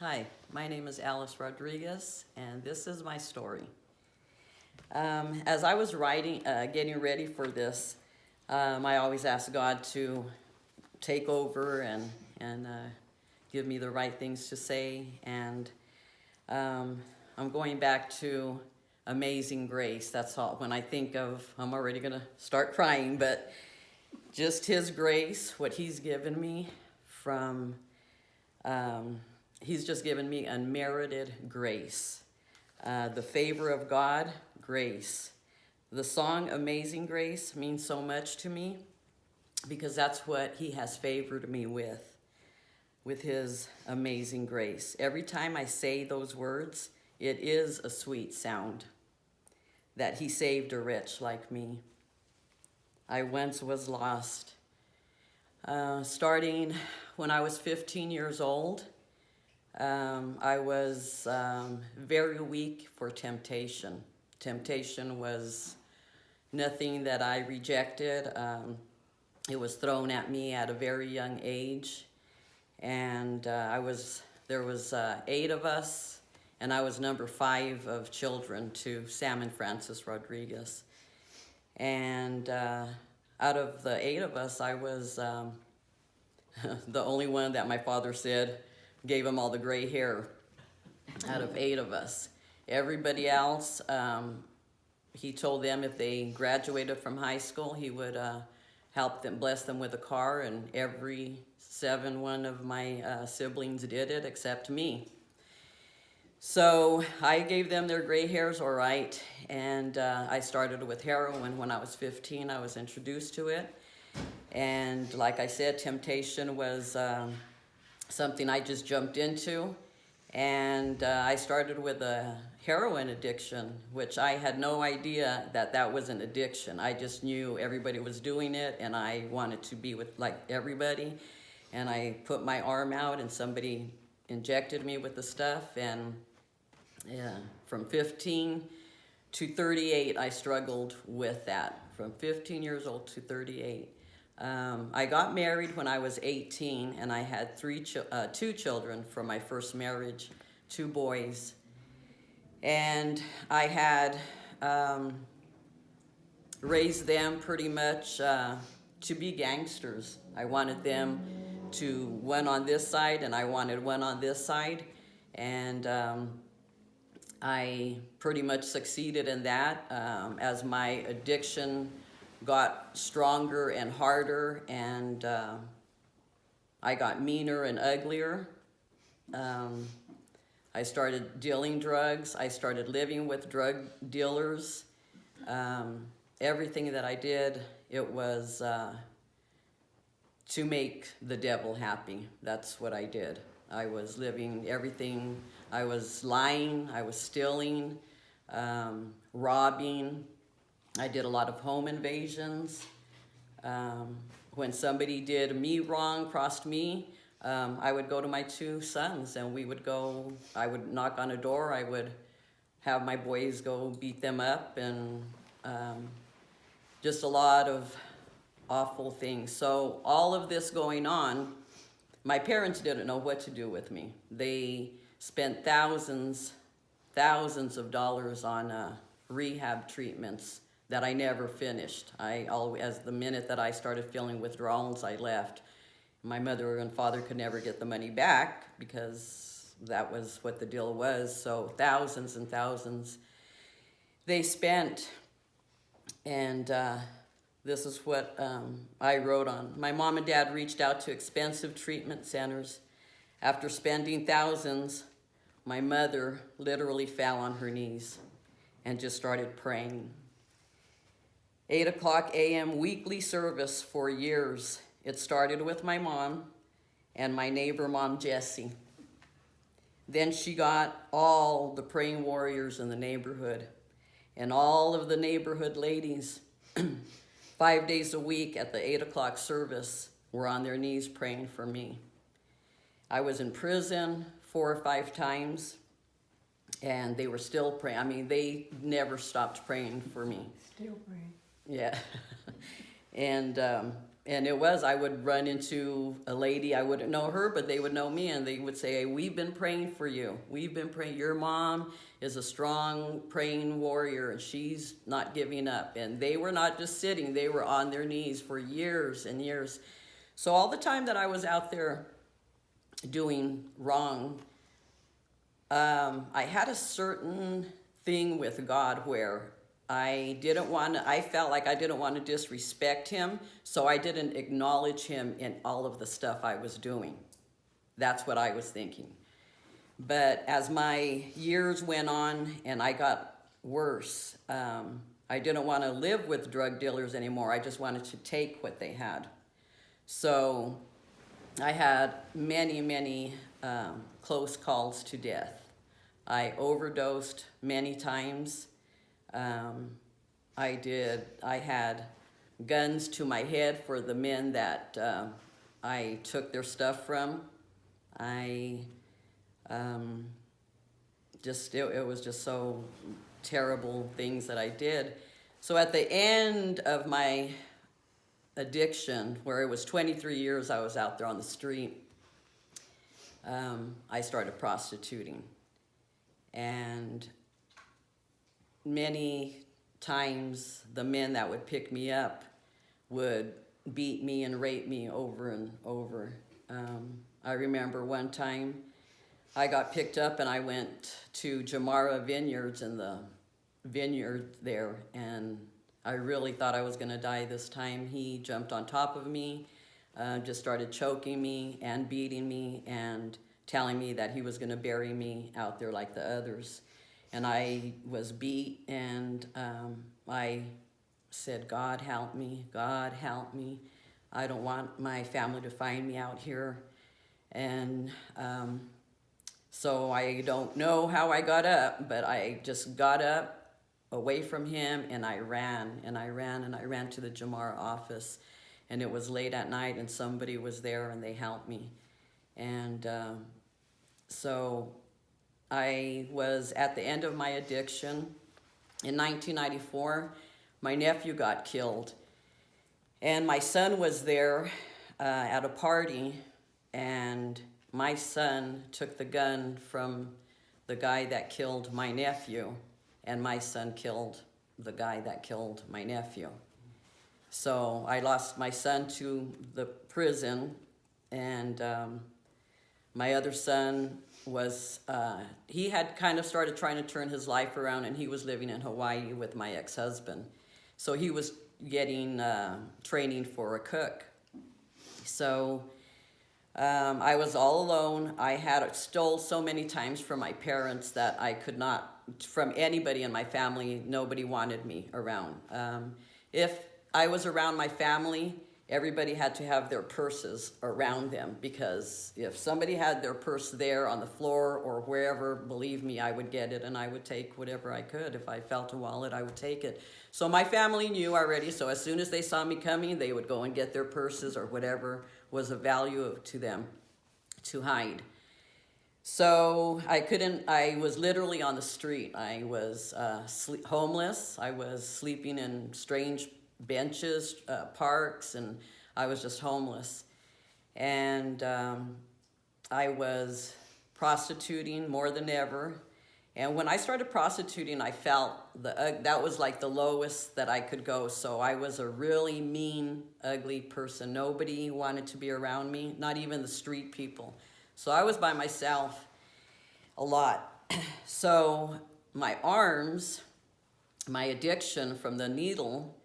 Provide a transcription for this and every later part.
Hi, my name is Alice Rodriguez, and this is my story. As I was getting ready for this, I always ask God to take over and give me the right things to say. And I'm going back to Amazing Grace. That's all. When I think of, I'm already going to start crying, but just His grace, what He's given me from. He's just given me unmerited grace. The favor of God, grace. The song Amazing Grace means so much to me because that's what He has favored me with His amazing grace. Every time I say those words, it is a sweet sound that He saved a wretch like me. I once was lost. Starting when I was 15 years old, I was very weak for temptation. Temptation was nothing that I rejected. It was thrown at me at a very young age, and there was 8 of us, and I was number 5 of children to Sam and Francis Rodriguez. And out of the 8 of us, I was the only one that my father said gave him all the gray hair out of 8 of us. Everybody else, he told them if they graduated from high school, he would help them, bless them with a car, and every 1 of my siblings did it except me. So I gave them their gray hairs all right, and I started with heroin when I was 15. I was introduced to it, and like I said, temptation was something I just jumped into, and I started with a heroin addiction, which I had no idea that was an addiction. I just knew everybody was doing it, and I wanted to be with like everybody, and I put my arm out, and somebody injected me with the stuff, and from 15 to 38, I struggled with that, from 15 years old to 38. I got married when I was 18, and I had 2 children from my first marriage, 2 boys. And I had raised them pretty much to be gangsters. I wanted them to one on this side, and I wanted one on this side. And I pretty much succeeded in that as my addiction got stronger and harder, and I got meaner and uglier. I started dealing drugs. I started living with drug dealers. Everything that I did, it was to make the devil happy. That's what I did. I was living everything. I was lying. I was stealing, robbing. I did a lot of home invasions. When somebody did me wrong, crossed me, I would go to my 2 sons, and I would knock on a door. I would have my boys go beat them up, and just a lot of awful things. So all of this going on, my parents didn't know what to do with me. They spent thousands of dollars on rehab treatments that I never finished. As the minute that I started feeling withdrawals, I left. My mother and father could never get the money back because that was what the deal was. So thousands and thousands they spent. And this is what I wrote on. My mom and dad reached out to expensive treatment centers. After spending thousands, my mother literally fell on her knees and just started praying. 8 o'clock a.m. weekly service for years. It started with my mom and my neighbor, Mom Jessie. Then she got all the praying warriors in the neighborhood, and all of the neighborhood ladies 5 days a week at the 8 o'clock service were on their knees praying for me. I was in prison 4 or 5 times, and they were still praying. I mean, they never stopped praying for me. Still praying. Yeah. And And I would run into a lady, I wouldn't know her, but they would know me, and they would say, hey, we've been praying for you. We've been praying. Your mom is a strong praying warrior, and she's not giving up. And they were not just sitting, they were on their knees for years and years. So all the time that I was out there doing wrong, I had a certain thing with God where I felt like I didn't want to disrespect him, so I didn't acknowledge him in all of the stuff I was doing. That's what I was thinking. But as my years went on and I got worse, I didn't want to live with drug dealers anymore. I just wanted to take what they had. So I had many, many close calls to death. I overdosed many times. I had guns to my head for the men that I took their stuff from. It was just so terrible things that I did. So at the end of my addiction, where it was 23 years I was out there on the street, I started prostituting. And many times the men that would pick me up would beat me and rape me over and over. I remember one time I got picked up and I went to Jamara Vineyards in the vineyard there, and I really thought I was going to die this time. He jumped on top of me, just started choking me and beating me and telling me that he was going to bury me out there like the others. And I was beat, and I said, God help me, God help me. I don't want my family to find me out here. And so I don't know how I got up, but I just got up away from him, and I ran to the Jamara office. And it was late at night, and somebody was there, and they helped me. And so I was at the end of my addiction. In 1994, my nephew got killed. And my son was there at a party, and my son took the gun from the guy that killed my nephew, and my son killed the guy that killed my nephew. So I lost my son to the prison, and my other son he had kind of started trying to turn his life around, and he was living in Hawaii with my ex-husband. So he was getting training for a cook. So I was all alone. I had stole so many times from my parents that I could not, from anybody in my family, nobody wanted me around. If I was around my family, everybody had to have their purses around them, because if somebody had their purse there on the floor or wherever, believe me, I would get it, and I would take whatever I could. If I felt a wallet, I would take it. So my family knew already, so as soon as they saw me coming, they would go and get their purses or whatever was of value to them to hide. So I was literally on the street. I was homeless. I was sleeping in strange benches, parks, and I was just homeless. And I was prostituting more than ever. And when I started prostituting, I felt that was like the lowest that I could go. So I was a really mean, ugly person. Nobody wanted to be around me, not even the street people. So I was by myself a lot. So my arms, my addiction from the needle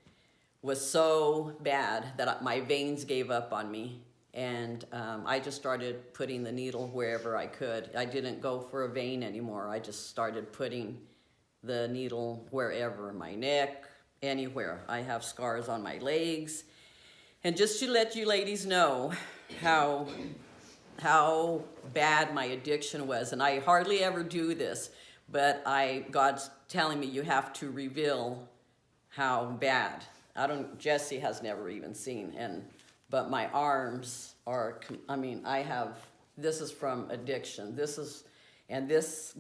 was so bad that my veins gave up on me. And I just started putting the needle wherever I could. I didn't go for a vein anymore. I just started putting the needle wherever, my neck, anywhere. I have scars on my legs. And just to let you ladies know how bad my addiction was, and I hardly ever do this, but God's telling me you have to reveal how bad. Jesse has never even seen, but my arms are, this is from addiction. This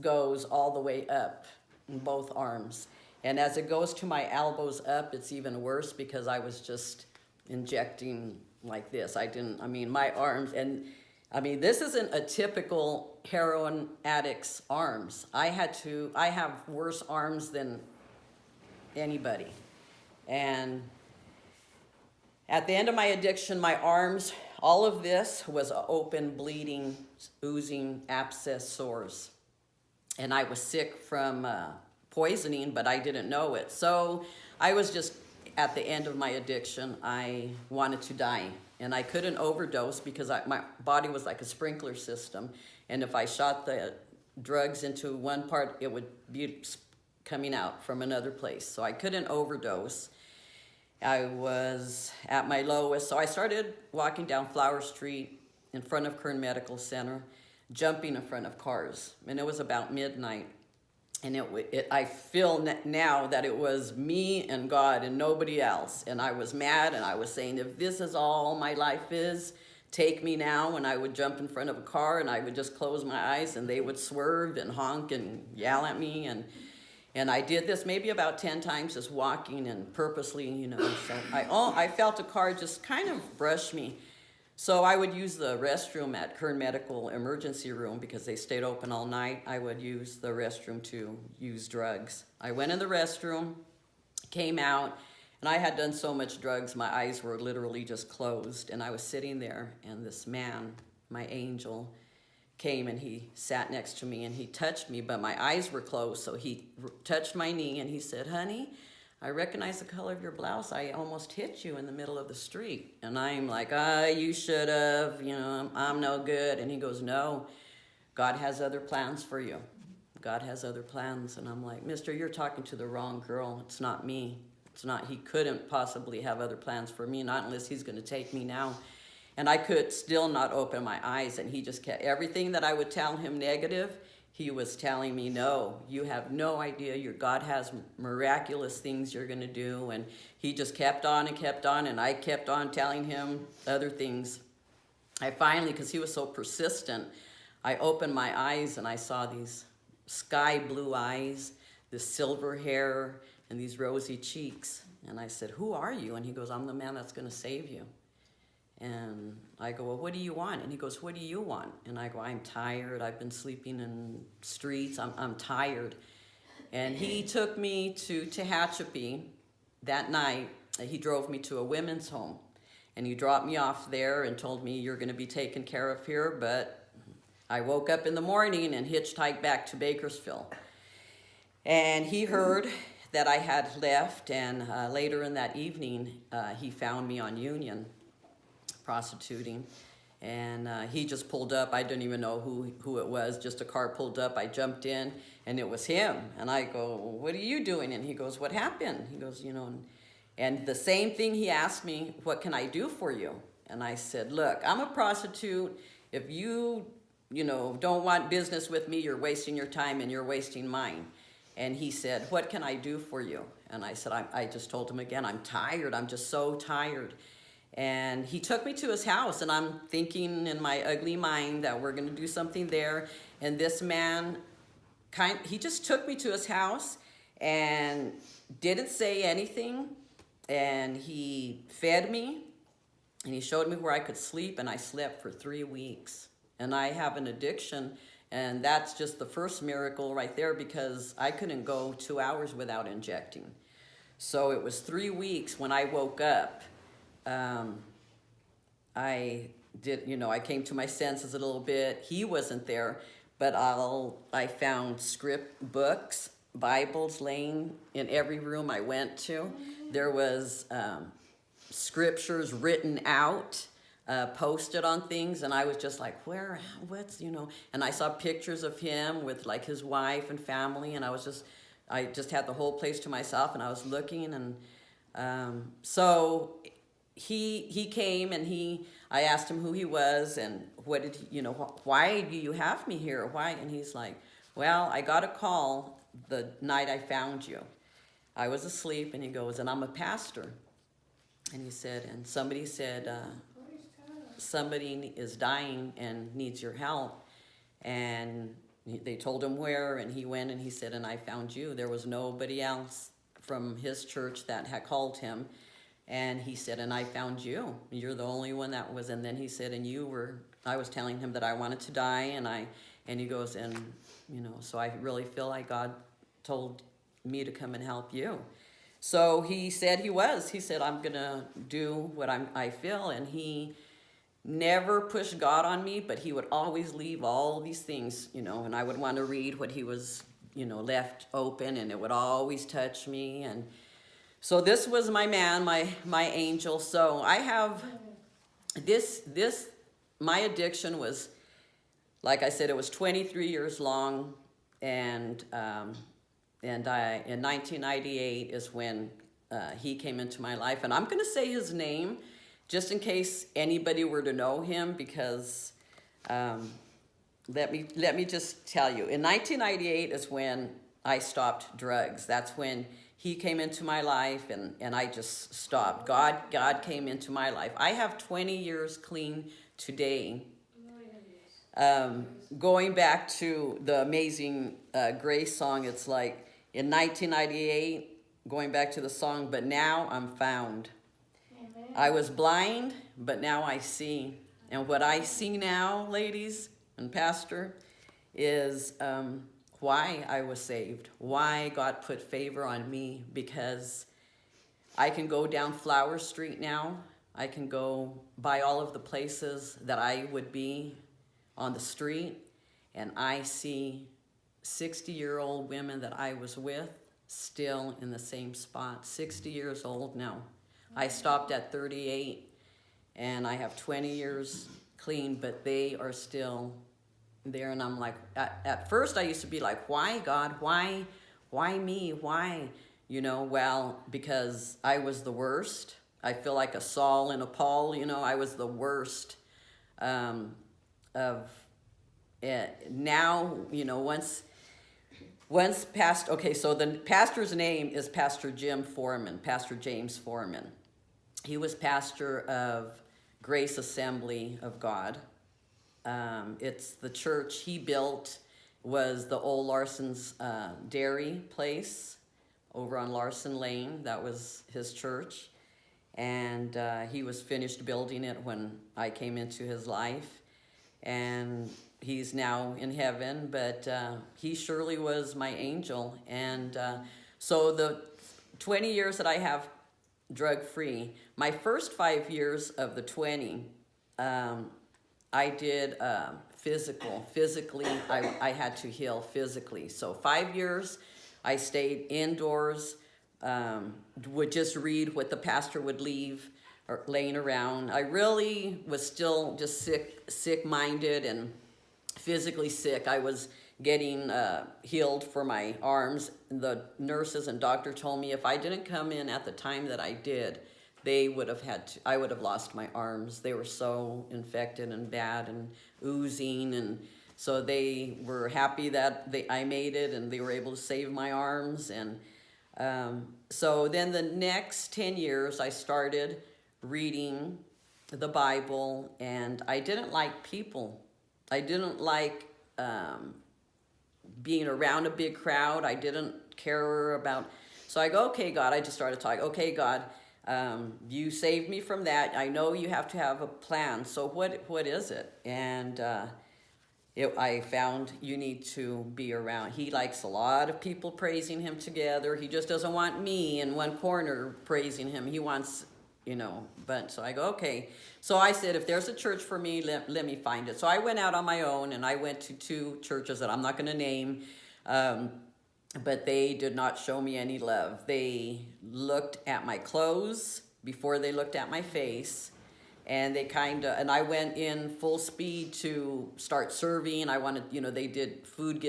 goes all the way up in both arms. And as it goes to my elbows up, it's even worse, because I was just injecting like this. My arms, and this isn't a typical heroin addict's arms. I have worse arms than anybody. And at the end of my addiction, my arms, all of this was open, bleeding, oozing, abscess sores. And I was sick from poisoning, but I didn't know it. So I was just at the end of my addiction. I wanted to die. And I couldn't overdose because my body was like a sprinkler system. And if I shot the drugs into one part, it would be coming out from another place. So I couldn't overdose. I was at my lowest. So I started walking down Flower Street in front of Kern Medical Center, jumping in front of cars. And it was about midnight. And I feel now that it was me and God and nobody else. And I was mad, and I was saying, if this is all my life is, take me now. And I would jump in front of a car, and I would just close my eyes, and they would swerve and honk and yell at me. And I did this maybe about 10 times, just walking and purposely, So I felt a car just kind of brush me. So I would use the restroom at Kern Medical Emergency Room because they stayed open all night. I would use the restroom to use drugs. I went in the restroom, came out, and I had done so much drugs, my eyes were literally just closed. And I was sitting there, and this man, my angel, came and he sat next to me and he touched me, but my eyes were closed. So he touched my knee and he said, honey, I recognize the color of your blouse. I almost hit you in the middle of the street. And I'm like, you should have, I'm no good. And he goes, no, God has other plans for you. God has other plans. And I'm like, mister, you're talking to the wrong girl. It's not me. He couldn't possibly have other plans for me, not unless he's going to take me now. And I could still not open my eyes. And he just kept, everything that I would tell him negative, he was telling me, no, you have no idea. Your God has miraculous things you're going to do. And he just kept on, and I kept on telling him other things. I finally, because he was so persistent, I opened my eyes and I saw these sky blue eyes, this silver hair, and these rosy cheeks. And I said, who are you? And he goes, I'm the man that's going to save you. And I go, well, what do you want? And he goes, what do you want? And I go, I'm tired. I've been sleeping in streets. I'm tired. And he took me to Tehachapi that night. He drove me to a women's home. And he dropped me off there and told me, you're going to be taken care of here. But I woke up in the morning and hitchhiked back to Bakersfield. And he heard that I had left. And later in that evening, he found me on Union prostituting, and he just pulled up. I didn't even know who it was. Just a car pulled up. I jumped in, and it was him. And I go, what are you doing? And he goes, what happened? He goes, and the same thing he asked me, what can I do for you? And I said, look, I'm a prostitute. If you don't want business with me, you're wasting your time and you're wasting mine. And he said, what can I do for you? And I said, I just told him again, I'm tired. I'm just so tired. And he took me to his house, and I'm thinking in my ugly mind that we're going to do something there. And this man, he just took me to his house and didn't say anything. And he fed me, and he showed me where I could sleep, and I slept for 3 weeks. And I have an addiction, and that's just the first miracle right there, because I couldn't go 2 hours without injecting. So it was 3 weeks when I woke up. I came to my senses a little bit. He wasn't there, but I found script books, Bibles laying in every room I went to. There was scriptures written out, posted on things, and I was just like, and I saw pictures of him with like his wife and family, and I just had the whole place to myself, and I was looking, and so he came, and I asked him who he was and why do you have me here? Why? And he's like, well, I got a call the night I found you. I was asleep, and he goes, and I'm a pastor. And he said, and somebody said, somebody is dying and needs your help. And they told him where, and he went, and he said, and I found you. There was nobody else from his church that had called him. And he said, and I found you. You're the only one that was. And then he said, and you were, I was telling him that I wanted to die. And he goes, and, you know, so I really feel like God told me to come and help you. So he said he said, I'm going to do what I feel. And he never pushed God on me, but he would always leave all these things, you know, and I would want to read what he was, you know, left open, and it would always touch me. And so this was my man, my angel. So I have my addiction was, like I said, it was 23 years long, and in 1998 is when he came into my life. And I'm going to say his name just in case anybody were to know him, because let me just tell you, in 1998 is when I stopped drugs. That's when he came into my life, and I just stopped. God came into my life. I have 20 years clean today. Going back to the Amazing Grace song, it's like in 1998, going back to the song, but now I'm found. Amen. I was blind, but now I see. And what I see now, ladies and pastor, is why I was saved, why God put favor on me, because I can go down Flower Street now. I can go by all of the places that I would be on the street, and I see 60-year-old women that I was with still in the same spot, 60 years old now. I stopped at 38, and I have 20 years clean, but they are still there. And I'm like, at first I used to be like, why, God? Why me? Why? You know, well, because I was the worst. I feel like a Saul and a Paul, you know, I was the worst of it. Now, you know, once past, okay, so the pastor's name is Pastor Jim Foreman, Pastor James Foreman. He was pastor of Grace Assembly of God. It's the church he built was the old Larson's dairy place over on Larson Lane. That was his church. And he was finished building it when I came into his life. And he's now in heaven, but he surely was my angel. And so the 20 years that I have drug-free, my first 5 years of the 20, I did physically, I had to heal physically. So 5 years, I stayed indoors, would just read what the pastor would leave or laying around. I really was still just sick-minded and physically sick. I was getting healed for my arms. The nurses and doctor told me if I didn't come in at the time that I did, I would have lost my arms. They were so infected and bad and oozing, and so they were happy that I made it, and they were able to save my arms. And so then the next 10 years, I started reading the Bible, and I didn't like people. I didn't like being around a big crowd. I didn't care about, so I go, okay, God, I just started talking, okay, God, you saved me from that. I know you have to have a plan. So what is it? And I found you need to be around. He likes a lot of people praising him together. He just doesn't want me in one corner praising him. He wants, you know, but so I go, okay. So I said, if there's a church for me, let me find it. So I went out on my own, and I went to 2 churches that I'm not going to name, but they did not show me any love. They looked at my clothes before they looked at my face, and and I went in full speed to start serving. I wanted, you know, they did food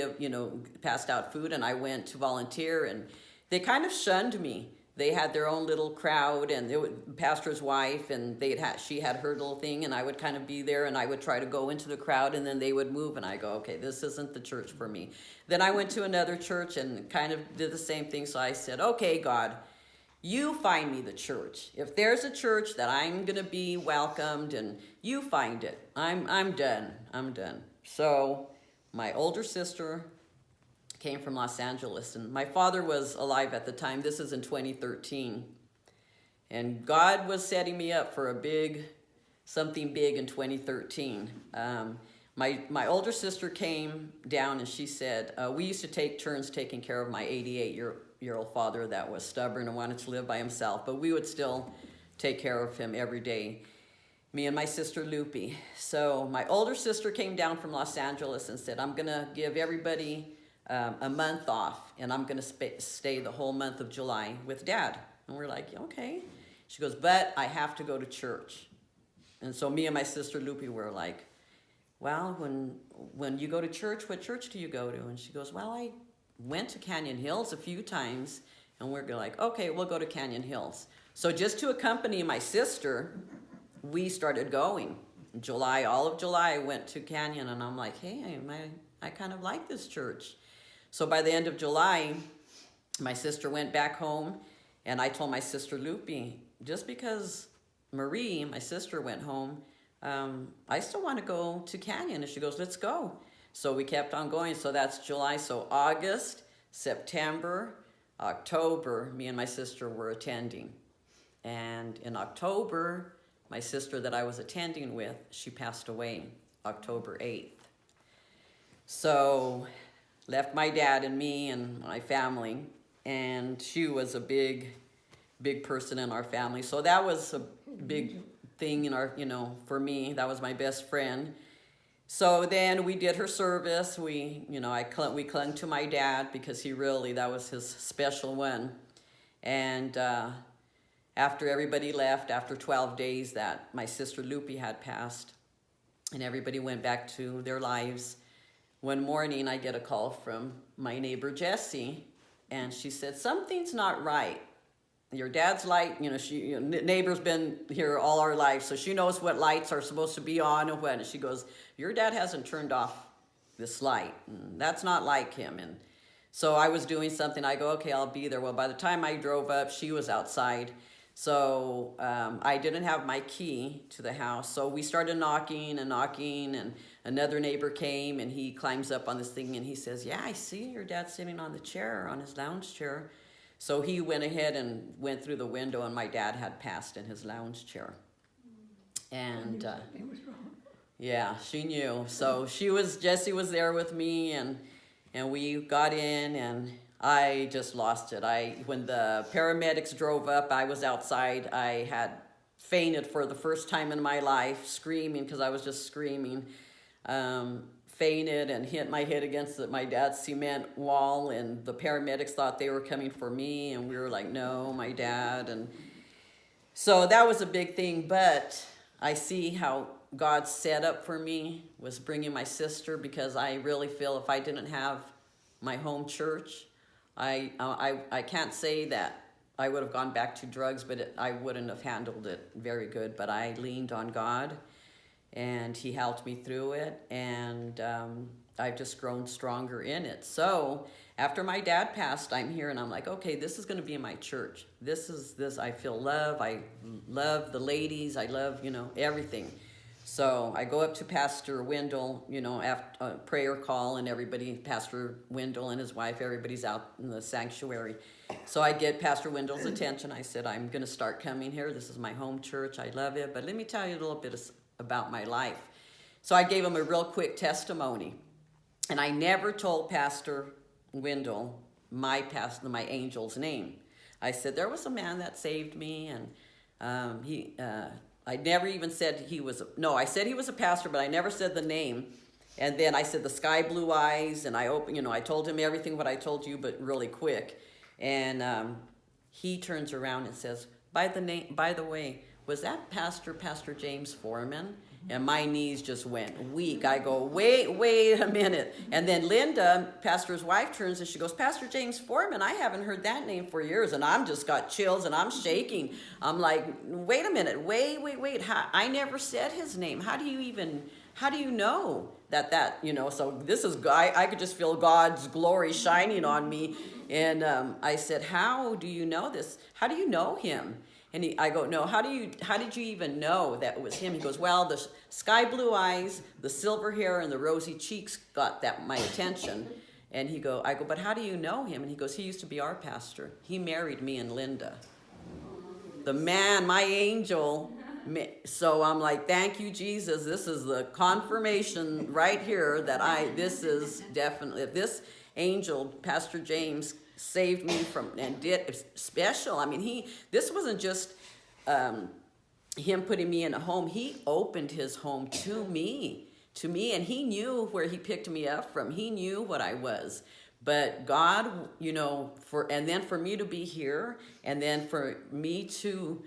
passed out food, and I went to volunteer, and they kind of shunned me. They had their own little crowd, and pastor's wife, and she had her little thing, and I would kind of be there, and I would try to go into the crowd, and then they would move, and I go, okay, this isn't the church for me. Then I went to another church and kind of did the same thing. So I said, okay, God, you find me the church. If there's a church that I'm gonna be welcomed, and you find it, I'm done. I'm done. So my older sister came from Los Angeles, and my father was alive at the time. This is in 2013. And God was setting me up for something big in 2013. My older sister came down and she said, we used to take turns taking care of my 88-year-old father that was stubborn and wanted to live by himself, but we would still take care of him every day, me and my sister Lupe. So my older sister came down from Los Angeles and said, I'm gonna give everybody a month off, and I'm gonna stay the whole month of July with Dad. And we're like, okay. She goes, but I have to go to church. And so me and my sister Lupe were like, well, when you go to church, what church do you go to? And she goes, well, I went to Canyon Hills a few times. And we're like, okay, we'll go to Canyon Hills. So just to accompany my sister, we started going. In July, all of July, I went to Canyon, and I'm like, hey, I kind of like this church. So by the end of July, my sister went back home, and I told my sister Lupe, just because Marie, my sister, went home, I still want to go to Canyon. And she goes, let's go. So we kept on going. So that's July. So August, September, October, me and my sister were attending. And in October, my sister that I was attending with, she passed away October 8th. So left my dad and me and my family. And she was a big person in our family. So that was a big thing in our, for me. That was my best friend. So then we did her service. We clung to my dad because that was his special one. And after everybody left, after 12 days that my sister Lupe had passed, and everybody went back to their lives, one morning I get a call from my neighbor Jessie, and she said, something's not right. Your dad's light, neighbor's been here all our life, so she knows what lights are supposed to be on and when. And she goes, your dad hasn't turned off this light. And that's not like him. And so I was doing something. I go, okay, I'll be there. Well, by the time I drove up, she was outside. So I didn't have my key to the house. So we started knocking, and another neighbor came, and he climbs up on this thing, and he says, yeah, I see your dad sitting on the chair, on his lounge chair. So he went ahead and went through the window, and my dad had passed in his lounge chair. And yeah, she knew. So Jessie was there with me, and we got in, and I just lost it. When the paramedics drove up, I was outside. I had fainted for the first time in my life, screaming because I was just screaming. Fainted and hit my head against my dad's cement wall, and the paramedics thought they were coming for me, and we were like, no, my dad. And so that was a big thing, but I see how God's set up for me was bringing my sister, because I really feel if I didn't have my home church, I can't say that I would have gone back to drugs, but I wouldn't have handled it very good. But I leaned on God, and he helped me through it, and I've just grown stronger in it. So after my dad passed, I'm here, and I'm like, okay, this is going to be my church. I feel love. I love the ladies. I love, everything. So I go up to Pastor Wendell, after a prayer call, and Pastor Wendell and his wife, everybody's out in the sanctuary. So I get Pastor Wendell's attention. I said, I'm going to start coming here. This is my home church. I love it. But let me tell you a little bit about my life. So I gave him a real quick testimony. And I never told Pastor Wendell my angel's name. I said, there was a man that saved me, and I never even said I said he was a pastor, but I never said the name. And then I said the sky blue eyes, and I told him everything what I told you, but really quick. And he turns around and says, by the way, was that Pastor James Foreman? And my knees just went weak. I go, wait a minute. And then Linda, pastor's wife, turns and she goes, Pastor James Foreman, I haven't heard that name for years. And I'm just got chills and I'm shaking. I'm like, wait a minute, wait. I never said his name. How do you know that, so this is, I could just feel God's glory shining on me. And I said, how do you know this? How do you know him? And I go, no, how did you even know that it was him? He goes, well, the sky blue eyes, the silver hair, and the rosy cheeks got my attention. And I go, but how do you know him? And he goes, he used to be our pastor. He married me and Linda. the man, my angel. So I'm like, thank you, Jesus. This is the confirmation right here that this is definitely, if this angel, Pastor James, saved me from, and did special. I mean, this wasn't just him putting me in a home. He opened his home to me, and he knew where he picked me up from. He knew what I was. But God, and then for me to be here, and then for me to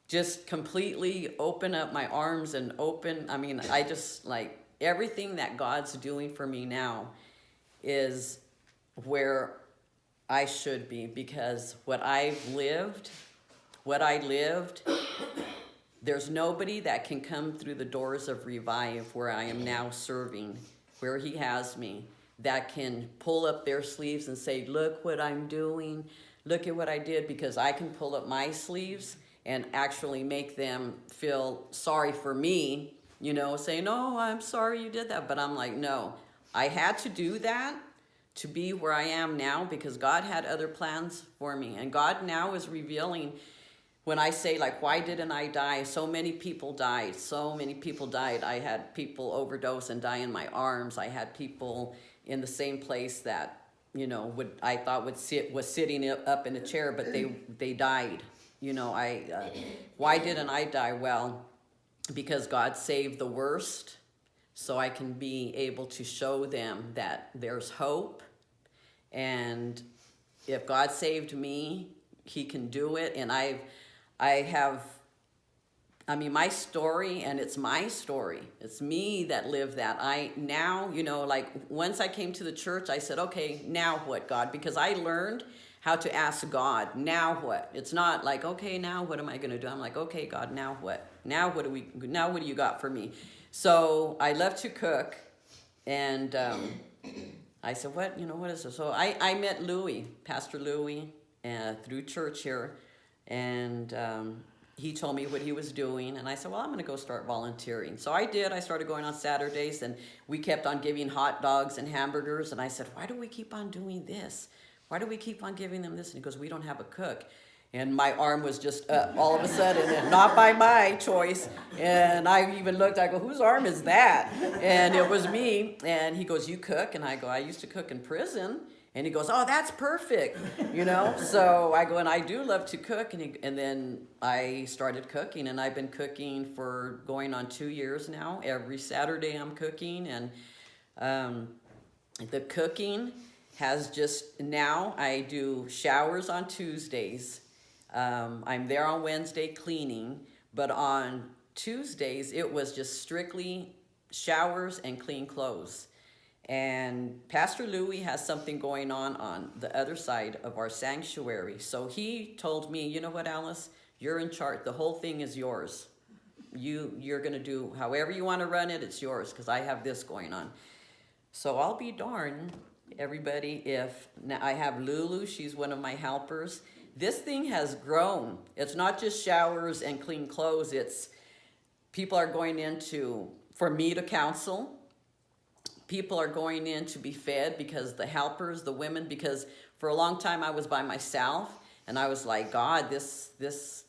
just completely open up my arms and I just like everything that God's doing for me now is where I should be, because what I lived, there's nobody that can come through the doors of Revive where I am now serving, where he has me, that can pull up their sleeves and say, look what I'm doing, look at what I did, because I can pull up my sleeves and actually make them feel sorry for me, saying, oh, I'm sorry you did that. But I'm like, no, I had to do that to be where I am now, because God had other plans for me. And God now is revealing, when I say, like, why didn't I die? So many people died. I had people overdose and die in my arms. I had people in the same place that, I thought was sitting up in a chair, but they died. Why didn't I die? Well, because God saved the worst, so I can be able to show them that there's hope. And if God saved me, he can do it. And my story, and it's my story. It's me that lived that. Once I came to the church, I said, okay, now what, God? Because I learned how to ask God, now what? It's not like, okay, now what am I going to do? I'm like, okay, God, now what? Now what do you got for me? So I love to cook, and I said, what is this? So I met Louis, Pastor Louis, through church here, and he told me what he was doing, and I said, well, I'm going to go start volunteering. So I did. I started going on Saturdays, and we kept on giving hot dogs and hamburgers, and I said, why do we keep on doing this? Why do we keep on giving them this? And he goes, we don't have a cook. And my arm was just up all of a sudden, and not by my choice. And I even looked, I go, whose arm is that? And it was me. And he goes, you cook? And I go, I used to cook in prison. And he goes, oh, that's perfect, So I go, and I do love to cook. And then I started cooking, and I've been cooking for going on 2 years now. Every Saturday I'm cooking, and the cooking has just, now I do showers on Tuesdays. I'm there on Wednesday cleaning, but on Tuesdays it was just strictly showers and clean clothes. And Pastor Louis has something going on the other side of our sanctuary. So he told me, you know what, Alice, you're in charge. The whole thing is yours. You're going to do however you want to run it. It's yours, because I have this going on. So I'll be darned, everybody, if now I have Lulu. She's one of my helpers. This thing has grown. It's not just showers and clean clothes. It's people are going into, for me to counsel. People are going in to be fed, because the helpers, the women, because for a long time I was by myself, and I was like, God, this is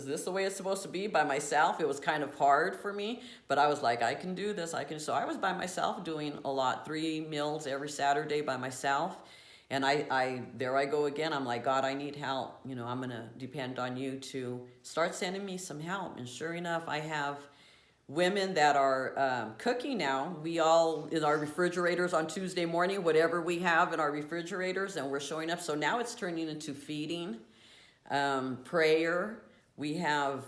this the way it's supposed to be, by myself? It was kind of hard for me, but I was like, I can do this. So I was by myself doing a lot, 3 meals every Saturday by myself. And there I go again. I'm like, God, I need help. I'm going to depend on you to start sending me some help. And sure enough, I have women that are cooking now. We all, in our refrigerators on Tuesday morning, whatever we have in our refrigerators, and we're showing up. So now it's turning into feeding, prayer. We have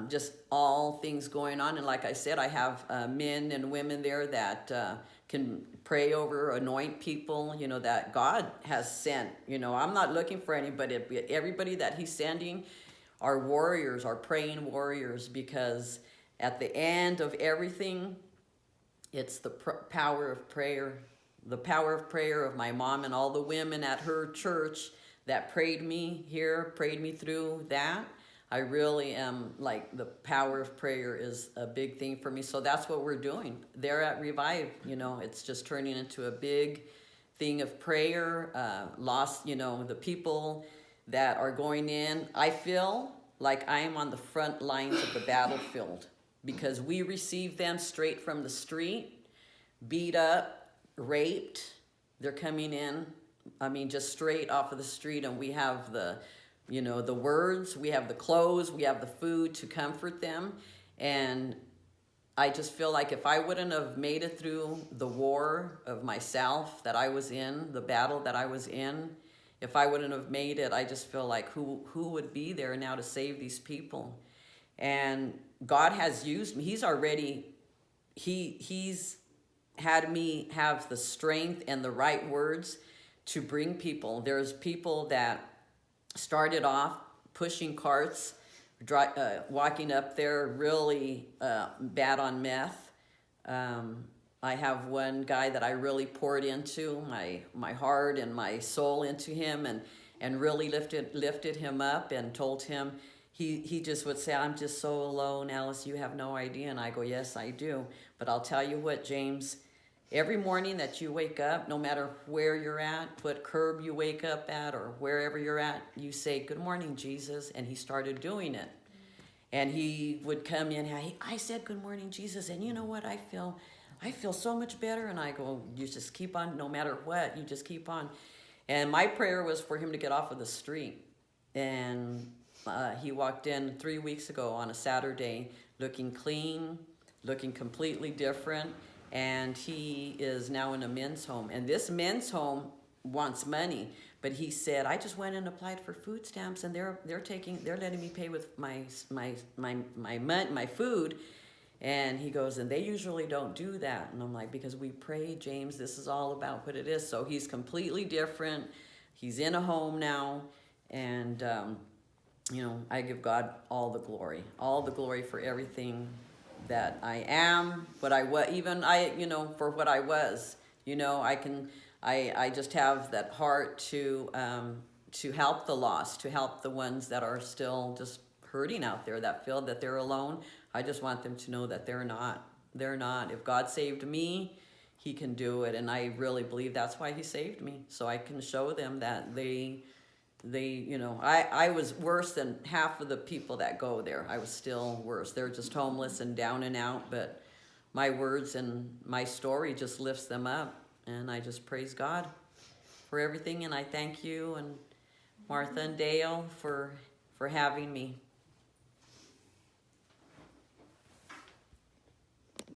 just all things going on. And like I said, I have men and women there that can pray over, anoint people, that God has sent. I'm not looking for anybody. Everybody that he's sending are warriors, are praying warriors, because at the end of everything, it's the power of prayer. The power of prayer of my mom and all the women at her church that prayed me through that. I really am, like, the power of prayer is a big thing for me. So that's what we're doing there at Revive. It's just turning into a big thing of prayer. The people that are going in, I feel like I am on the front lines of the battlefield, because we receive them straight from the street, beat up, raped. They're coming in, I mean, just straight off of the street, and we have the, you know, the words, we have the clothes, we have the food to comfort them. And I just feel like if I wouldn't have made it through the war of myself that I was in, the battle that I was in, if I wouldn't have made it, I just feel like who would be there now to save these people? And God has used me. He's already, he's had me have the strength and the right words to bring people. There's people that started off pushing carts, walking up there really bad on meth. I have one guy that I really poured into my heart and my soul into him, and really lifted him up and told him, he just would say, I'm just so alone, Alice, you have no idea. And I go, yes, I do. But I'll tell you what, James, every morning that you wake up, no matter where you're at, what curb you wake up at or wherever you're at, you say, good morning, Jesus. And he started doing it. And he would come in, I said, good morning, Jesus. And you know what? I feel so much better. And I go, you just keep on, no matter what, you just keep on. And my prayer was for him to get off of the street. And he walked in 3 weeks ago on a Saturday, looking clean, looking completely different. And he is now in a men's home. And this men's home wants money. But he said, I just went and applied for food stamps, and they're letting me pay with my food. And he goes, and they usually don't do that. And I'm like, because we pray, James, this is all about what it is. So he's completely different. He's in a home now. And, you know, I give God all the glory for everything that I am, what I was, even you know, for what I was. You know, I just have that heart to help the lost, to help the ones that are still just hurting out there, that feel that they're alone. I just want them to know that they're not. They're not. If God saved me, he can do it. And I really believe that's why he saved me. So I can show them that they, you know, I was worse than half of the people that go there. I was still worse. They're just homeless and down and out. But my words and my story just lifts them up. And I just praise God for everything. And I thank you and Martha and Dale for having me.